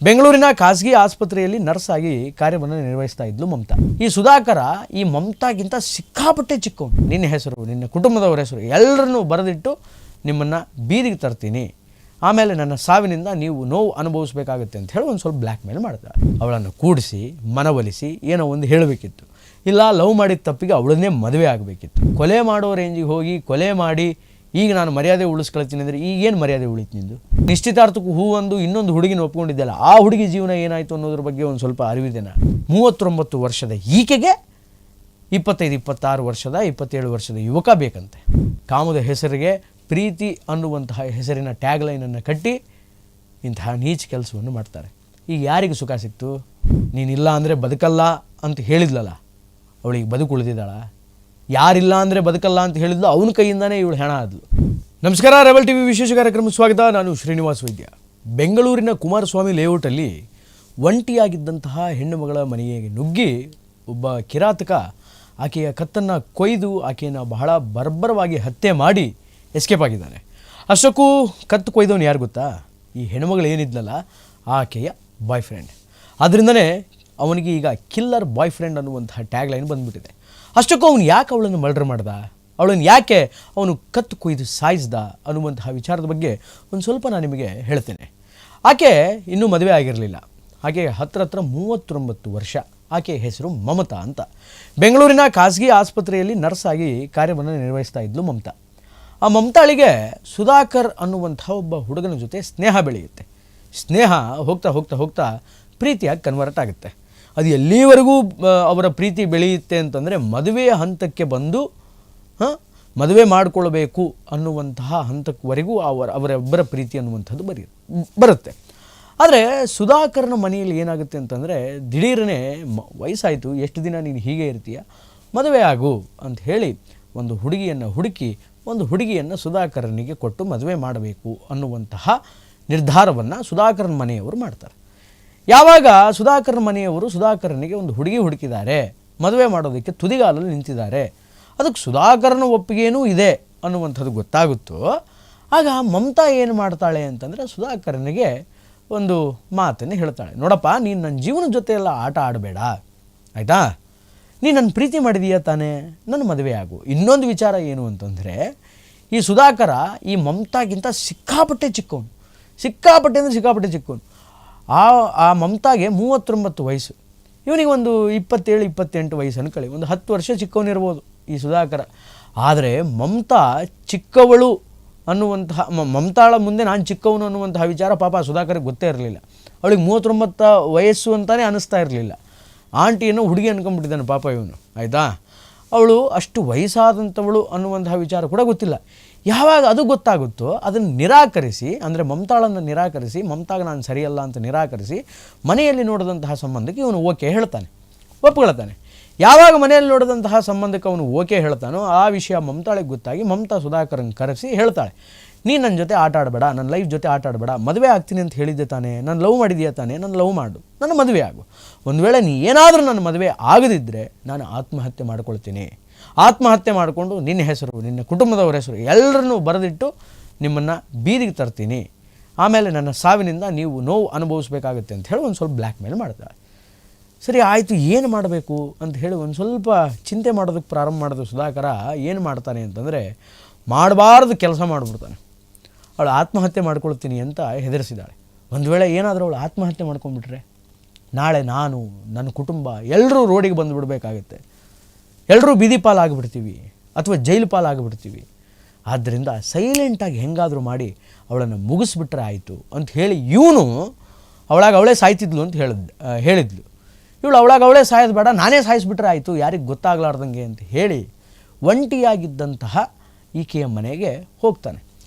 ಬೆಂಗಳೂರಿನ ಖಾಸಗಿ ಆಸ್ಪತ್ರೆಯಲ್ಲಿ ನರ್ಸ್ ಆಗಿ ಕಾರ್ಯವನ್ನು ನಿರ್ವಹಿಸ್ತಾ ಇದ್ಲು ಮಮತಾ. ಈ ಸುಧಾಕರ ಈ ಮಮತಾಗಿಂತ ಸಿಕ್ಕಾಪಟ್ಟೆ ಚಿಕ್ಕವನು. ನಿನ್ನ ಹೆಸರು, ನಿನ್ನ ಕುಟುಂಬದವರ ಹೆಸರು ಎಲ್ಲರನ್ನೂ ಬರೆದಿಟ್ಟು ನಿಮ್ಮನ್ನು ಬೀದಿಗೆ ತರ್ತೀನಿ, ಆಮೇಲೆ ನನ್ನ ಸಾವಿನಿಂದ ನೀವು ನೋವು ಅನುಭವಿಸಬೇಕಾಗುತ್ತೆ ಅಂತ ಹೇಳಿ ಒಂದು ಸ್ವಲ್ಪ ಬ್ಲ್ಯಾಕ್ ಮೇಲ್ ಮಾಡ್ತಾಳೆ. ಅವಳನ್ನು ಕೂಡಿಸಿ ಮನವೊಲಿಸಿ ಏನೋ ಒಂದು ಹೇಳಬೇಕಿತ್ತು. ಇಲ್ಲ, ಲವ್ ಮಾಡಿದ ತಪ್ಪಿಗೆ ಅವಳನ್ನೇ ಮದುವೆ ಆಗಬೇಕಿತ್ತು. ಕೊಲೆ ಮಾಡೋ ರೇಂಜಿಗೆ ಹೋಗಿ ಕೊಲೆ ಮಾಡಿ ಈಗ ನಾನು ಮರ್ಯಾದೆ ಉಳಿಸ್ಕೊಳ್ತೀನಿ ಅಂದರೆ ಈಗೇನು ಮರ್ಯಾದೆ ಉಳಿತು ನಿಂದು? ನಿಶ್ಚಿತಾರ್ಥಕ್ಕೂ ಹೂವೊಂದು ಇನ್ನೊಂದು ಹುಡುಗಿನ ಒಪ್ಕೊಂಡಿದ್ದೆಲ್ಲ, ಆ ಹುಡುಗಿ ಜೀವನ ಏನಾಯಿತು ಅನ್ನೋದ್ರ ಬಗ್ಗೆ ಒಂದು ಸ್ವಲ್ಪ ಅರಿವಿದೆ. ನಾನು 39 ವರ್ಷದ ಈಕೆಗೆ 25, 26 ವರ್ಷದ 27 ವರ್ಷದ ಯುವಕ ಬೇಕಂತೆ. ಕಾಮದ ಹೆಸರಿಗೆ ಪ್ರೀತಿ ಅನ್ನುವಂತಹ ಹೆಸರಿನ ಟ್ಯಾಗ್ ಲೈನನ್ನು ಕಟ್ಟಿ ಇಂತಹ ನೀಚ ಕೆಲಸವನ್ನು ಮಾಡ್ತಾರೆ. ಈಗ ಯಾರಿಗೆ ಸುಖ ಸಿಕ್ತು? ನೀನಿಲ್ಲ ಅಂದರೆ ಬದುಕಲ್ಲ ಅಂತ ಹೇಳಿದ್ಲಲ್ಲ, ಅವಳಿಗೆ ಬದುಕು ಉಳಿದಿದ್ದಾಳ? ಯಾರಿಲ್ಲ ಅಂದರೆ ಬದುಕಲ್ಲ ಅಂತ ಹೇಳಿದ್ಲು, ಅವನ ಕೈಯಿಂದನೇ ಇವಳು ಹೆಣ ಆದ್ಲು. ನಮಸ್ಕಾರ, ರೆಬಲ್ ಟಿವಿ ವಿಶೇಷ ಕಾರ್ಯಕ್ರಮಕ್ಕೆ ಸ್ವಾಗತ. ನಾನು ಶ್ರೀನಿವಾಸ್ ವೈದ್ಯ. ಬೆಂಗಳೂರಿನ ಕುಮಾರಸ್ವಾಮಿ ಲೇಔಟಲ್ಲಿ ಒಂಟಿಯಾಗಿದ್ದಂತಹ ಹೆಣ್ಣು ಮಗಳ ಮನೆಗೆ ನುಗ್ಗಿ ಒಬ್ಬ ಕಿರಾತಕ ಆಕೆಯ ಕತ್ತನ್ನು ಕೊಯ್ದು ಆಕೆಯನ್ನು ಬಹಳ ಬರ್ಬರವಾಗಿ ಹತ್ಯೆ ಮಾಡಿ ಎಸ್ಕೇಪ್ ಆಗಿದ್ದಾನೆ. ಅಷ್ಟಕ್ಕೂ ಕತ್ತು ಕೊಯ್ದವನು ಯಾರು ಗೊತ್ತಾ? ಈ ಹೆಣ್ಣುಮಗಳು ಏನಿದ್ಲಲ್ಲ, ಆಕೆಯ ಬಾಯ್ ಫ್ರೆಂಡ್. ಆದ್ದರಿಂದನೇ ಅವನಿಗೆ ಈಗ ಕಿಲ್ಲರ್ ಬಾಯ್ ಫ್ರೆಂಡ್ ಅನ್ನುವಂತಹ ಟ್ಯಾಗ್ ಲೈನ್ ಬಂದುಬಿಟ್ಟಿದೆ. ಅಷ್ಟಕ್ಕೂ ಅವನು ಯಾಕೆ ಅವಳನ್ನು ಮರ್ಡರ್ ಮಾಡ್ದ, ಅವಳನ್ನು ಯಾಕೆ ಅವನು ಕತ್ತು ಕೊಯ್ದು ಸಾಯಿಸ್ದ ಅನ್ನುವಂತಹ ವಿಚಾರದ ಬಗ್ಗೆ ಒಂದು ಸ್ವಲ್ಪ ನಾನು ನಿಮಗೆ ಹೇಳ್ತೇನೆ. ಆಕೆ ಇನ್ನೂ ಮದುವೆ ಆಗಿರಲಿಲ್ಲ. ಆಕೆ ಹತ್ರ 39 ವರ್ಷ. ಆಕೆಯ ಹೆಸರು ಮಮತಾ ಅಂತ. ಬೆಂಗಳೂರಿನ ಖಾಸಗಿ ಆಸ್ಪತ್ರೆಯಲ್ಲಿ ನರ್ಸ್ ಆಗಿ ಕಾರ್ಯವನ್ನು ನಿರ್ವಹಿಸ್ತಾ ಇದ್ಲು ಮಮತಾ. ಆ ಮಮತಾಳಿಗೆ ಸುಧಾಕರ್ ಅನ್ನುವಂಥ ಒಬ್ಬ ಹುಡುಗನ ಜೊತೆ ಸ್ನೇಹ ಬೆಳೆಯುತ್ತೆ. ಸ್ನೇಹ ಹೋಗ್ತಾ ಹೋಗ್ತಾ ಹೋಗ್ತಾ ಪ್ರೀತಿಯಾಗಿ ಕನ್ವರ್ಟ್ ಆಗುತ್ತೆ. ಅದು ಎಲ್ಲಿವರೆಗೂ ಅವರ ಪ್ರೀತಿ ಬೆಳೆಯುತ್ತೆ ಅಂತಂದರೆ ಮದುವೆಯ ಹಂತಕ್ಕೆ ಬಂದು ಮದುವೆ ಮಾಡಿಕೊಳ್ಬೇಕು ಅನ್ನುವಂತಹ ಹಂತಕ್ಕವರೆಗೂ ಅವರೊಬ್ಬರ ಪ್ರೀತಿ ಅನ್ನುವಂಥದ್ದು ಬರುತ್ತೆ. ಆದರೆ ಸುಧಾಕರನ ಮನೆಯಲ್ಲಿ ಏನಾಗುತ್ತೆ ಅಂತಂದರೆ ದಿಢೀರನೇ ವಯಸ್ಸಾಯಿತು, ಎಷ್ಟು ದಿನ ನೀನು ಹೀಗೆ ಇರ್ತೀಯ, ಮದುವೆ ಆಗು ಅಂತ ಹೇಳಿ ಒಂದು ಹುಡುಗಿಯನ್ನು ಹುಡುಕಿ ಒಂದು ಹುಡುಗಿಯನ್ನು ಸುಧಾಕರನಿಗೆ ಕೊಟ್ಟು ಮದುವೆ ಮಾಡಬೇಕು ಅನ್ನುವಂತಹ ನಿರ್ಧಾರವನ್ನು ಸುಧಾಕರನ ಮನೆಯವರು ಮಾಡ್ತಾರೆ. ಯಾವಾಗ ಸುಧಾಕರನ ಮನೆಯವರು ಸುಧಾಕರನಿಗೆ ಒಂದು ಹುಡುಗಿ ಹುಡುಕಿದ್ದಾರೆ, ಮದುವೆ ಮಾಡೋದಕ್ಕೆ ತುದಿಗಾಲಲ್ಲಿ ನಿಂತಿದ್ದಾರೆ, ಅದಕ್ಕೆ ಸುಧಾಕರನ ಒಪ್ಪಿಗೆಯೂ ಇದೆ ಅನ್ನುವಂಥದ್ದು ಗೊತ್ತಾಗುತ್ತೋ, ಆಗ ಮಮತಾ ಏನು ಮಾಡ್ತಾಳೆ ಅಂತಂದರೆ ಸುಧಾಕರನಿಗೆ ಒಂದು ಮಾತನ್ನು ಹೇಳ್ತಾಳೆ. ನೋಡಪ್ಪ, ನೀನು ನನ್ನ ಜೀವನದ ಜೊತೆ ಎಲ್ಲ ಆಟ ಆಡಬೇಡ, ಆಯಿತಾ? ನೀನು ನನ್ನ ಪ್ರೀತಿ ಮಾಡಿದೀಯ ತಾನೇ, ನನ್ನ ಮದುವೆ ಆಗು. ಇನ್ನೊಂದು ವಿಚಾರ ಏನು ಅಂತಂದರೆ, ಈ ಸುಧಾಕರ ಈ ಮಮತಾಗಿಂತ ಸಿಕ್ಕಾಪಟ್ಟೆ ಚಿಕ್ಕವನು. ಸಿಕ್ಕಾಪಟ್ಟೆ ಅಂದರೆ ಸಿಕ್ಕಾಪಟ್ಟೆ ಚಿಕ್ಕವನು. ಆ ಮಮತಾಗೆ 39 ವಯಸ್ಸು, ಇವನಿಗೆ ಒಂದು 27, 28 ವಯಸ್ಸನ್ನು ಕಳಿ, ಒಂದು 10 ವರ್ಷ ಚಿಕ್ಕವನಿರ್ಬೋದು ಈ ಸುಧಾಕರ. ಆದರೆ ಮಮತಾ ಚಿಕ್ಕವಳು ಅನ್ನುವಂತಹ ಮಮತಾಳ ಮುಂದೆ ನಾನು ಚಿಕ್ಕವನು ಅನ್ನುವಂತಹ ವಿಚಾರ ಪಾಪ ಸುಧಾಕರಿಗೆ ಗೊತ್ತೇ ಇರಲಿಲ್ಲ. ಅವಳಿಗೆ 39 ವಯಸ್ಸು ಅಂತಲೇ ಅನ್ನಿಸ್ತಾ ಇರಲಿಲ್ಲ. ಆಂಟಿಯನ್ನು ಹುಡುಗಿ ಅನ್ಕೊಂಡ್ಬಿಟ್ಟಿದ್ದಾನೆ ಪಾಪ ಇವನು, ಆಯಿತಾ? ಅವಳು ಅಷ್ಟು ವಯಸ್ಸಾದಂಥವಳು ಅನ್ನುವಂತಹ ವಿಚಾರ ಕೂಡ ಗೊತ್ತಿಲ್ಲ. ಯಾವಾಗ ಅದು ಗೊತ್ತಾಗುತ್ತೋ ಅದನ್ನು ನಿರಾಕರಿಸಿ, ಅಂದರೆ ಮಮತಾಳನ್ನು ನಿರಾಕರಿಸಿ, ಮಮತಾಗ ನಾನು ಸರಿಯಲ್ಲ ಅಂತ ನಿರಾಕರಿಸಿ ಮನೆಯಲ್ಲಿ ನೋಡಿದಂತಹ ಸಂಬಂಧಕ್ಕೆ ಇವನು ಓಕೆ ಹೇಳ್ತಾನೆ, ಒಪ್ಕೊಳ್ತಾನೆ. ಯಾವಾಗ ಮನೆಯಲ್ಲಿ ನೋಡಿದಂತಹ ಸಂಬಂಧಕ್ಕೆ ಅವನು ಓಕೆ ಹೇಳ್ತಾನೋ ಆ ವಿಷಯ ಮಮತಾಳಿಗೆ ಗೊತ್ತಾಗಿ ಮಮತಾ ಸುಧಾಕರನ್ನು ಕರೆಸಿ ಹೇಳ್ತಾಳೆ, ನೀನು ನನ್ನ ಜೊತೆ ಆಟ ಆಡಬೇಡ, ನನ್ನ ಲೈಫ್ ಜೊತೆ ಆಟ ಆಡಬೇಡ, ಮದುವೆ ಆಗ್ತೀನಿ ಅಂತ ಹೇಳಿದ್ದೆ ತಾನೇ, ನಾನು ಲವ್ ಮಾಡಿದೆಯಾ ತಾನೇ, ನಾನು ಲವ್ ಮಾಡು, ನನ್ನ ಮದುವೆ ಆಗು. ಒಂದು ವೇಳೆ ನೀ ಏನಾದರೂ ನನ್ನ ಮದುವೆ ಆಗದಿದ್ದರೆ ನಾನು ಆತ್ಮಹತ್ಯೆ ಮಾಡ್ಕೊಳ್ತೀನಿ. ಆತ್ಮಹತ್ಯೆ ಮಾಡಿಕೊಂಡು ನಿನ್ನ ಹೆಸರು, ನಿನ್ನ ಕುಟುಂಬದವರ ಹೆಸರು ಎಲ್ಲರನ್ನೂ ಬರೆದಿಟ್ಟು ನಿಮ್ಮನ್ನು ಬೀದಿಗೆ ತರ್ತೀನಿ, ಆಮೇಲೆ ನನ್ನ ಸಾವಿನಿಂದ ನೀವು ನೋವು ಅನುಭವಿಸಬೇಕಾಗುತ್ತೆ ಅಂತ ಹೇಳಿ ಒಂದು ಸ್ವಲ್ಪ ಬ್ಲ್ಯಾಕ್ ಮೇಲ್ ಮಾಡ್ತಾಳೆ. ಸರಿ ಆಯಿತು, ಏನು ಮಾಡಬೇಕು ಅಂತ ಹೇಳಿ ಒಂದು ಸ್ವಲ್ಪ ಚಿಂತೆ ಮಾಡೋದಕ್ಕೆ ಪ್ರಾರಂಭ ಮಾಡಿದ ಸುಧಾಕರ ಏನು ಮಾಡ್ತಾನೆ ಅಂತಂದರೆ, ಮಾಡಬಾರ್ದು ಕೆಲಸ ಮಾಡಿಬಿಡ್ತಾನೆ. ಅವಳು ಆತ್ಮಹತ್ಯೆ ಮಾಡ್ಕೊಳ್ತೀನಿ ಅಂತ ಹೆದರಿಸಿದ್ದಾಳೆ. ಒಂದು ವೇಳೆ ಏನಾದರೂ ಅವಳು ಆತ್ಮಹತ್ಯೆ ಮಾಡ್ಕೊಂಡ್ಬಿಟ್ರೆ ನಾಳೆ ನಾನು, ನನ್ನ ಕುಟುಂಬ ಎಲ್ಲರೂ ರೋಡಿಗೆ ಬಂದುಬಿಡಬೇಕಾಗುತ್ತೆ, ಎಲ್ಲರೂ ಬೀದಿ ಪಾಲಾಗಿಬಿಡ್ತೀವಿ ಅಥವಾ ಜೈಲು ಪಾಲಾಗಿಬಿಡ್ತೀವಿ. ಆದ್ದರಿಂದ ಸೈಲೆಂಟಾಗಿ ಹೆಂಗಾದರೂ ಮಾಡಿ ಅವಳನ್ನು ಮುಗಿಸ್ಬಿಟ್ರೆ ಆಯಿತು ಅಂತ ಹೇಳಿ ಇವನು ಅವಳೇ ಸಾಯ್ತಿದ್ಲು ಅಂತ ಹೇಳಿದ್ಲು. ಇವಳು ಅವಳೇ ಸಾಯೋದು ಬೇಡ, ನಾನೇ ಸಾಯಿಸ್ಬಿಟ್ರೆ ಆಯಿತು, ಯಾರಿಗೆ ಗೊತ್ತಾಗಲಾರ್ದಂಗೆ ಅಂತ ಹೇಳಿ ಒಂಟಿಯಾಗಿದ್ದಂತಹ ಈಕೆಯ ಮನೆಗೆ ಹೋಗ್ತಾನೆ.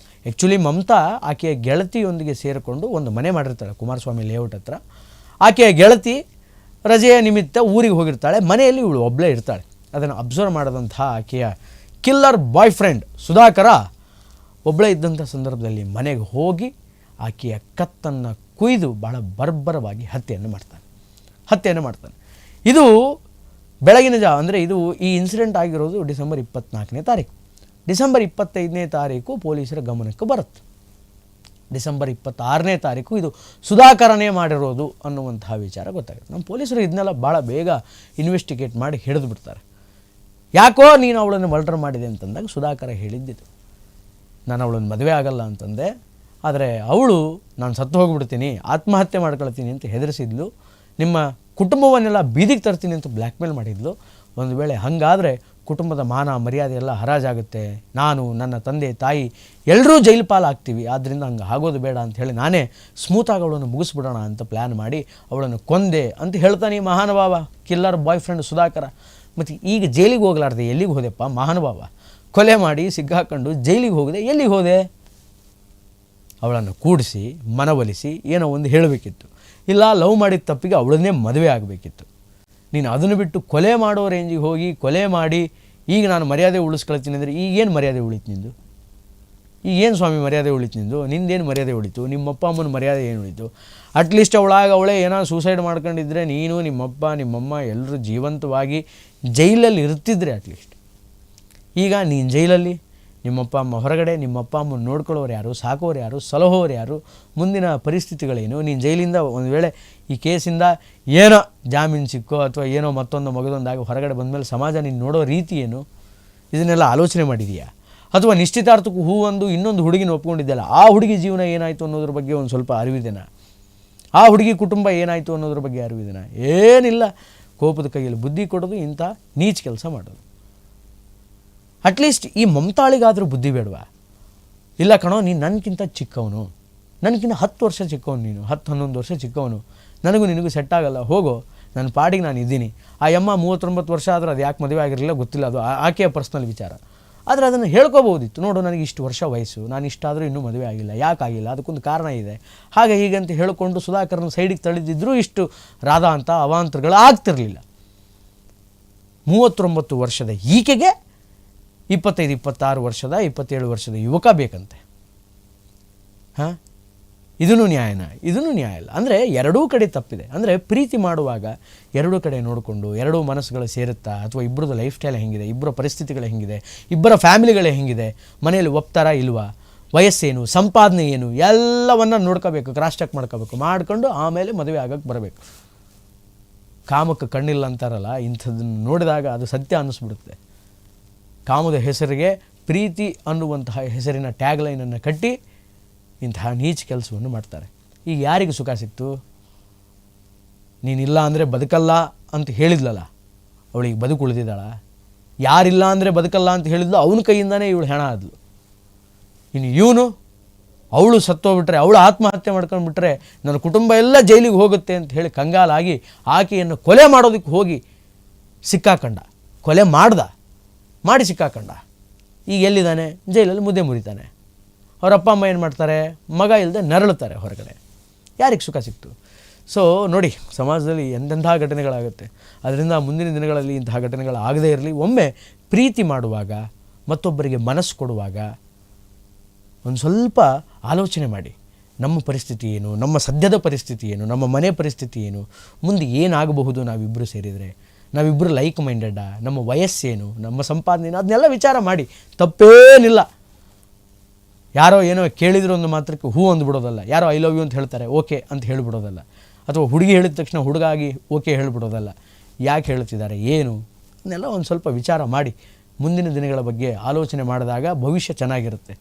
ಆ್ಯಕ್ಚುಲಿ ಮಮತಾ ಆಕೆಯ ಗೆಳತಿಯೊಂದಿಗೆ ಸೇರಿಕೊಂಡು ಒಂದು ಮನೆ ಮಾಡಿರ್ತಾಳೆ ಕುಮಾರಸ್ವಾಮಿ ಲೇಔಟ್ ಹತ್ರ. ಆಕೆಯ ಗೆಳತಿ ರಜೆಯ ನಿಮಿತ್ತ ಊರಿಗೆ ಹೋಗಿರ್ತಾಳೆ, ಮನೆಯಲ್ಲಿ ಇವಳು ಒಬ್ಬಳೇ ಇರ್ತಾಳೆ. ಅದನ್ನು ಅಬ್ಸರ್ವ್ ಮಾಡಿದಂತಹ ಆಕೆಯ ಕಿಲ್ಲರ್ ಬಾಯ್ ಫ್ರೆಂಡ್ ಸುಧಾಕರ ಒಬ್ಬಳೇ ಇದ್ದಂಥ ಸಂದರ್ಭದಲ್ಲಿ ಮನೆಗೆ ಹೋಗಿ ಆಕೆಯ ಕತ್ತನ್ನು ಕುಯ್ದು ಭಾಳ ಬರ್ಬರವಾಗಿ ಹತ್ಯೆಯನ್ನು ಮಾಡ್ತಾನೆ. ಇದು ಬೆಳಗಿನ ಜಾವ, ಅಂದರೆ ಈ ಇನ್ಸಿಡೆಂಟ್ ಆಗಿರೋದು ಡಿಸೆಂಬರ್ 24ನೇ ತಾರೀಕು. ಡಿಸೆಂಬರ್ 25ನೇ ತಾರೀಕು ಪೊಲೀಸರ ಗಮನಕ್ಕೆ ಬರುತ್ತೆ. ಡಿಸೆಂಬರ್ 26ನೇ ತಾರೀಕು ಇದು ಸುಧಾಕರನೇ ಮಾಡಿರೋದು ಅನ್ನುವಂತಹ ವಿಚಾರ ಗೊತ್ತಾಗುತ್ತೆ. ನಮ್ಮ ಪೊಲೀಸರು ಇದನ್ನೆಲ್ಲ ಭಾಳ ಬೇಗ ಇನ್ವೆಸ್ಟಿಗೇಟ್ ಮಾಡಿ ಹಿಡಿದು ಬಿಡ್ತಾರೆ. ಯಾಕೋ ನೀನು ಅವಳನ್ನು ಮರ್ಡರ್ ಮಾಡಿದೆ ಅಂತಂದಾಗ ಸುಧಾಕರ ಹೇಳಿದ್ದಿದ್ದು, ನಾನು ಅವಳನ್ನು ಮದುವೆ ಆಗಲ್ಲ ಅಂತಂದೆ, ಆದರೆ ಅವಳು ನಾನು ಸತ್ತು ಹೋಗಿಬಿಡ್ತೀನಿ, ಆತ್ಮಹತ್ಯೆ ಮಾಡ್ಕೊಳ್ತೀನಿ ಅಂತ ಹೆದರಿಸಿದ್ಲು, ನಿಮ್ಮ ಕುಟುಂಬವನ್ನೆಲ್ಲ ಬೀದಿಗೆ ತರ್ತೀನಿ ಅಂತ ಬ್ಲ್ಯಾಕ್ ಮೇಲ್ ಮಾಡಿದ್ಲು. ಒಂದು ವೇಳೆ ಹಾಗಾದರೆ ಕುಟುಂಬದ ಮಾನ ಮರ್ಯಾದೆ ಎಲ್ಲ ಹರಾಜಾಗುತ್ತೆ, ನಾನು ನನ್ನ ತಂದೆ ತಾಯಿ ಎಲ್ಲರೂ ಜೈಲು ಪಾಲಾಗ್ತೀವಿ, ಆದ್ದರಿಂದ ಹಂಗೆ ಆಗೋದು ಬೇಡ ಅಂತ ಹೇಳಿ ನಾನೇ ಸ್ಮೂತಾಗಿ ಅವಳನ್ನು ಮುಗಿಸ್ಬಿಡೋಣ ಅಂತ ಪ್ಲ್ಯಾನ್ ಮಾಡಿ ಅವಳನ್ನು ಕೊಂದೆ ಅಂತ ಹೇಳ್ತಾನೆ ಈ ಮಹಾನುಭಾವ ಕಿಲ್ಲರ್ ಬಾಯ್ ಫ್ರೆಂಡ್ ಸುಧಾಕರ. ಮತ್ತು ಈಗ ಜೈಲಿಗೆ ಹೋಗಲಾರ್ದೆ ಎಲ್ಲಿಗೆ ಹೋದೆಪ್ಪ ಮಹಾನುಭಾವ? ಕೊಲೆ ಮಾಡಿ ಸಿಗ್ಗಾಕೊಂಡು ಜೈಲಿಗೆ ಹೋಗದೆ ಎಲ್ಲಿಗೆ ಹೋದೆ? ಅವಳನ್ನು ಕೂಡಿಸಿ ಮನವೊಲಿಸಿ ಏನೋ ಒಂದು ಹೇಳಬೇಕಿತ್ತು, ಇಲ್ಲ ಲವ್ ಮಾಡಿದ ತಪ್ಪಿಗೆ ಅವಳನ್ನೇ ಮದುವೆ ಆಗಬೇಕಿತ್ತು. ನೀನು ಅದನ್ನು ಬಿಟ್ಟು ಕೊಲೆ ಮಾಡೋ ರೇಂಜಿಗೆ ಹೋಗಿ ಕೊಲೆ ಮಾಡಿ ಈಗ ನಾನು ಮರ್ಯಾದೆ ಉಳಿಸ್ಕೊಳ್ತೀನಿ ಅಂದರೆ ಈಗೇನು ಮರ್ಯಾದೆ ಉಳಿತು ನಿಂದು? ಈಗೇನು ಸ್ವಾಮಿ ಮರ್ಯಾದೆ ಉಳಿತು ನಿಂದು? ನಿಂದೇನು ಮರ್ಯಾದೆ ಉಳಿತು? ನಿಮ್ಮಪ್ಪ ಅಮ್ಮನ ಮರ್ಯಾದೆ ಏನು ಉಳಿತು? ಅಟ್ಲೀಸ್ಟ್ ಅವಳೇ ಏನೋ ಸೂಸೈಡ್ ಮಾಡ್ಕೊಂಡಿದ್ರೆ ನೀನು ನಿಮ್ಮಪ್ಪ ನಿಮ್ಮಮ್ಮ ಎಲ್ಲರೂ ಜೀವಂತವಾಗಿ ಜೈಲಲ್ಲಿ ಇರ್ತಿದ್ರೆ ಅಟ್ಲೀಸ್ಟ್. ಈಗ ನೀನು ಜೈಲಲ್ಲಿ, ನಿಮ್ಮಪ್ಪ ಅಮ್ಮ ಹೊರಗಡೆ, ನಿಮ್ಮಪ್ಪ ಅಮ್ಮನ ನೋಡ್ಕೊಳ್ಳೋರು ಯಾರು, ಸಾಕೋರು ಯಾರು, ಸಲಹೋರು ಯಾರು, ಮುಂದಿನ ಪರಿಸ್ಥಿತಿಗಳೇನು? ನೀನು ಜೈಲಿಂದ ಒಂದು ವೇಳೆ ಈ ಕೇಸಿಂದ ಏನೋ ಜಾಮೀನು ಸಿಕ್ಕೋ ಅಥವಾ ಏನೋ ಮತ್ತೊಂದು ಮಗದೊಂದಾಗಿ ಹೊರಗಡೆ ಬಂದಮೇಲೆ ಸಮಾಜ ನೀನು ನೋಡೋ ರೀತಿ ಏನು? ಇದನ್ನೆಲ್ಲ ಆಲೋಚನೆ ಮಾಡಿದೆಯಾ? ಅಥವಾ ನಿಶ್ಚಿತಾರ್ಥಕ್ಕೂ ಹೂವೊಂದು ಇನ್ನೊಂದು ಹುಡುಗಿನ ಒಪ್ಕೊಂಡಿದ್ದೆಲ್ಲ, ಆ ಹುಡುಗಿ ಜೀವನ ಏನಾಯಿತು ಅನ್ನೋದ್ರ ಬಗ್ಗೆ ಒಂದು ಸ್ವಲ್ಪ ಅರಿವಿದೆನಾ? ಆ ಹುಡುಗಿ ಕುಟುಂಬ ಏನಾಯಿತು ಅನ್ನೋದ್ರ ಬಗ್ಗೆ ಅರಿವಿದೆನಾ? ಏನಿಲ್ಲ. ಕೋಪದ ಕೈಯಲ್ಲಿ ಬುದ್ಧಿ ಕೊಡೋದು, ಇಂಥ ನೀಚ್ ಕೆಲಸ ಮಾಡೋದು. ಅಟ್ಲೀಸ್ಟ್ ಈ ಮಮತಾಳಿಗಾದರೂ ಬುದ್ಧಿ ಬೇಡವಾ? ಇಲ್ಲ ಕಣೋ, ನೀನು ನನಗಿಂತ ಚಿಕ್ಕವನು, ನನಗಿಂತ 10 ವರ್ಷ ಚಿಕ್ಕವನು, ನೀನು 10-11 ವರ್ಷ ಚಿಕ್ಕವನು, ನನಗೂ ನಿನಗೂ ಸೆಟ್ ಆಗಲ್ಲ, ಹೋಗೋ, ನನ್ನ ಪಾಡಿಗೆ ನಾನು ಇದ್ದೀನಿ. ಆ ಅಮ್ಮ 39 ವರ್ಷ ಆದರೂ ಅದು ಯಾಕೆ ಮದುವೆ ಆಗಿರಲಿಲ್ಲ ಗೊತ್ತಿಲ್ಲ, ಅದು ಆಕೆಯ ಪರ್ಸ್ನಲ್ ವಿಚಾರ. ಆದರೆ ಅದನ್ನು ಹೇಳ್ಕೋಬೋದಿತ್ತು, ನೋಡು ನನಗೆ ಇಷ್ಟು ವರ್ಷ ವಯಸ್ಸು, ನಾನು ಇಷ್ಟಾದರೂ ಇನ್ನೂ ಮದುವೆ ಆಗಿಲ್ಲ, ಯಾಕಾಗಿಲ್ಲ, ಅದಕ್ಕೊಂದು ಕಾರಣ ಇದೆ, ಹಾಗೆ ಹೀಗೆ ಅಂತ ಹೇಳಿಕೊಂಡು ಸುಧಾಕರನ ಸೈಡಿಗೆ ತಳ್ಳಿದ್ದಿದ್ರೂ ಇಷ್ಟು ರಾಧಾ ಅಂತ ಅವಾಂತರಗಳು ಆಗ್ತಿರಲಿಲ್ಲ. 39 ವರ್ಷದ ಈಕೆಗೆ 25-26 ವರ್ಷದ 27 ವರ್ಷದ ಯುವಕ ಬೇಕಂತೆ. ಹಾಂ, ಇದೂ ನ್ಯಾಯನ? ಇದೂ ನ್ಯಾಯ ಇಲ್ಲ. ಅಂದರೆ ಎರಡೂ ಕಡೆ ತಪ್ಪಿದೆ. ಅಂದರೆ ಪ್ರೀತಿ ಮಾಡುವಾಗ ಎರಡೂ ಕಡೆ ನೋಡಿಕೊಂಡು ಎರಡೂ ಮನಸ್ಸುಗಳು ಸೇರುತ್ತಾ, ಅಥವಾ ಇಬ್ಬರದ್ದು ಲೈಫ್ ಸ್ಟೈಲ್ ಹೆಂಗಿದೆ, ಇಬ್ಬರ ಪರಿಸ್ಥಿತಿಗಳು ಹೆಂಗಿದೆ, ಇಬ್ಬರ ಫ್ಯಾಮಿಲಿಗಳೇ ಹೆಂಗಿದೆ, ಮನೆಯಲ್ಲಿ ಒಪ್ತಾರ ಇಲ್ವಾ, ವಯಸ್ಸೇನು, ಸಂಪಾದನೆ ಏನು, ಎಲ್ಲವನ್ನು ನೋಡ್ಕೋಬೇಕು, ಕ್ರಾಸ್ ಚೆಕ್ ಮಾಡ್ಕೊಂಡು ಆಮೇಲೆ ಮದುವೆ ಆಗೋಕ್ಕೆ ಬರಬೇಕು. ಕಾಮಕ್ಕೆ ಕಣ್ಣಿಲ್ಲ ಅಂತಾರಲ್ಲ, ಇಂಥದ್ದನ್ನು ನೋಡಿದಾಗ ಅದು ಸತ್ಯ ಅನ್ನಿಸ್ಬಿಡುತ್ತೆ. ಕಾಮದ ಹೆಸರಿಗೆ ಪ್ರೀತಿ ಅನ್ನುವಂತಹ ಹೆಸರಿನ ಟ್ಯಾಗ್ಲೈನನ್ನು ಕಟ್ಟಿ ಇಂತಹ ನೀಚ ಕೆಲಸವನ್ನು ಮಾಡ್ತಾರೆ. ಈಗ ಯಾರಿಗೆ ಸುಖ ಸಿಕ್ತು? ನೀನಿಲ್ಲ ಅಂದರೆ ಬದುಕಲ್ಲ ಅಂತ ಹೇಳಿದ್ಲಲ್ಲ, ಅವಳಿಗೆ ಬದುಕು ಉಳಿದಿದ್ದಾಳ? ಯಾರಿಲ್ಲ ಅಂದರೆ ಬದುಕಲ್ಲ ಅಂತ ಹೇಳಿದ್ಲು, ಅವನ ಕೈಯಿಂದನೇ ಇವಳು ಹೆಣ ಆದ್ಲು. ಇನ್ನು ಇವನು, ಅವಳು ಸತ್ತೋಗ್ಬಿಟ್ರೆ, ಅವಳು ಆತ್ಮಹತ್ಯೆ ಮಾಡ್ಕೊಂಡ್ಬಿಟ್ರೆ ನನ್ನ ಕುಟುಂಬ ಎಲ್ಲ ಜೈಲಿಗೆ ಹೋಗುತ್ತೆ ಅಂತ ಹೇಳಿ ಕಂಗಾಲಾಗಿ ಆಕೆಯನ್ನು ಕೊಲೆ ಮಾಡೋದಕ್ಕೆ ಹೋಗಿ ಸಿಕ್ಕಾಕಂಡ, ಕೊಲೆ ಮಾಡಿ ಸಿಕ್ಕಾಕಂಡ. ಈಗ ಎಲ್ಲಿದ್ದಾನೆ? ಜೈಲಲ್ಲಿ ಮುದ್ದೆ ಮುರಿತಾನೆ. ಅವ್ರ ಅಪ್ಪ ಅಮ್ಮ ಏನು ಮಾಡ್ತಾರೆ? ಮಗ ಇಲ್ಲದೆ ನರಳುತ್ತಾರೆ ಹೊರಗಡೆ. ಯಾರಿಗೆ ಸುಖ ಸಿಕ್ತು? ಸೊ ನೋಡಿ, ಸಮಾಜದಲ್ಲಿ ಎಂತೆಂಥ ಘಟನೆಗಳಾಗುತ್ತೆ. ಅದರಿಂದ ಮುಂದಿನ ದಿನಗಳಲ್ಲಿ ಇಂತಹ ಘಟನೆಗಳು ಆಗದೇ ಇರಲಿ. ಒಮ್ಮೆ ಪ್ರೀತಿ ಮಾಡುವಾಗ, ಮತ್ತೊಬ್ಬರಿಗೆ ಮನಸ್ಸು ಕೊಡುವಾಗ ಒಂದು ಸ್ವಲ್ಪ ಆಲೋಚನೆ ಮಾಡಿ, ನಮ್ಮ ಪರಿಸ್ಥಿತಿ ಏನು, ನಮ್ಮ ಸದ್ಯದ ಪರಿಸ್ಥಿತಿ ಏನು, ನಮ್ಮ ಮನೆ ಪರಿಸ್ಥಿತಿ ಏನು, ಮುಂದೆ ಏನಾಗಬಹುದು ನಾವಿಬ್ಬರು ಸೇರಿದರೆ, ನಾವಿಬ್ಬರು ಲೈಕ್ ಮೈಂಡೆಡ್ಡಾ, ನಮ್ಮ ವಯಸ್ಸೇನು, ನಮ್ಮ ಸಂಪಾದನೆ ಏನು, ಅದನ್ನೆಲ್ಲ ವಿಚಾರ ಮಾಡಿ. ತಪ್ಪೇನಿಲ್ಲ. ಯಾರೋ ಏನೋ ಕೇಳಿದ್ರು ಒಂದು ಮಾತ್ರಕ್ಕೆ ಹೂ ಅಂದ್ಬಿಡೋದಲ್ಲ. ಯಾರೋ ಐ ಲವ್ ಯು ಅಂತ ಹೇಳ್ತಾರೆ, ಓಕೆ ಅಂತ ಹೇಳಿಬಿಡೋದಲ್ಲ. ಅಥವಾ ಹುಡುಗಿ ಹೇಳಿದ ತಕ್ಷಣ ಹುಡುಗ ಆಗಿ ಓಕೆ ಹೇಳಿಬಿಡೋದಲ್ಲ. ಯಾಕೆ ಹೇಳ್ತಿದ್ದಾರೆ, ಏನು, ಅದನ್ನೆಲ್ಲ ಒಂದು ಸ್ವಲ್ಪ ವಿಚಾರ ಮಾಡಿ ಮುಂದಿನ ದಿನಗಳ ಬಗ್ಗೆ ಆಲೋಚನೆ ಮಾಡಿದಾಗ ಭವಿಷ್ಯ ಚೆನ್ನಾಗಿರುತ್ತೆ.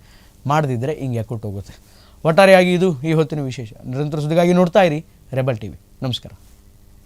ಮಾಡದಿದ್ದರೆ ಹಿಂಗೆ ಯಾಕೊಟ್ಟು ಹೋಗುತ್ತೆ. ಒಟ್ಟಾರೆಯಾಗಿ ಇದು ಈ ಹೊತ್ತಿನ ವಿಶೇಷ. ನಿರಂತರ ಸುದ್ದಿಗಾಗಿ ನೋಡ್ತಾ ಇರಿ ರೆಬಲ್ ಟಿವಿ. ನಮಸ್ಕಾರ.